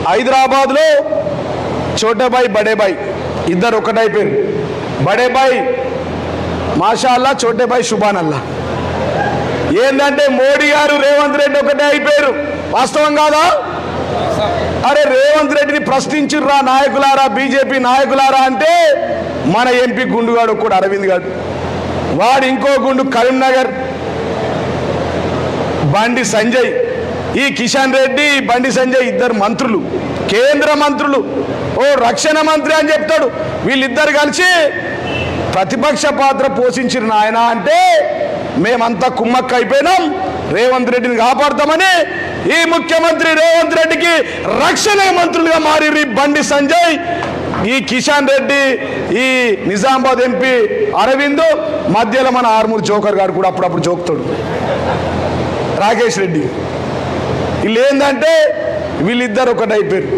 హైదరాబాద్లో చోటేబాయ్ బడేబాయ్ ఇద్దరు ఒకటైపోయారు. బడేబాయ్ మాషాల్లా, చోటేబాయ్ సుబానల్లా. ఏంటంటే మోడీ గారు రేవంత్ రెడ్డి ఒకటే అయిపోయారు. వాస్తవం కాదా? అరే రేవంత్ రెడ్డిని ప్రశ్నించుర్రా నాయకులారా, బీజేపీ నాయకులారా అంటే మన ఎంపీ గుండుగాడు కూడా అరవింద్ గారు, వాడు ఇంకో గుండు కరీంనగర్ బండి సంజయ్, ఈ కిషన్ రెడ్డి బండి సంజయ్ ఇద్దరు మంత్రులు, కేంద్ర మంత్రులు. ఓ రక్షణ మంత్రి అని చెప్తాడు. వీళ్ళిద్దరు కలిసి ప్రతిపక్ష పాత్ర పోషించిన నాయన అంటే మేమంతా కుమ్మక్క అయిపోయినాం, రేవంత్ రెడ్డిని కాపాడతామని ఈ ముఖ్యమంత్రి రేవంత్ రెడ్డికి రక్షణ మంత్రులుగా మారి బండి సంజయ్, ఈ కిషన్ రెడ్డి, ఈ నిజామాబాద్ ఎంపీ అరవింద్, మధ్యలో మన ఆర్మూర్ జోకర్ గారు కూడా అప్పుడప్పుడు జోకుతాడు, రాకేష్ రెడ్డి. వీళ్ళు ఏంటంటే వీళ్ళిద్దరు ఒకటైపోయారు.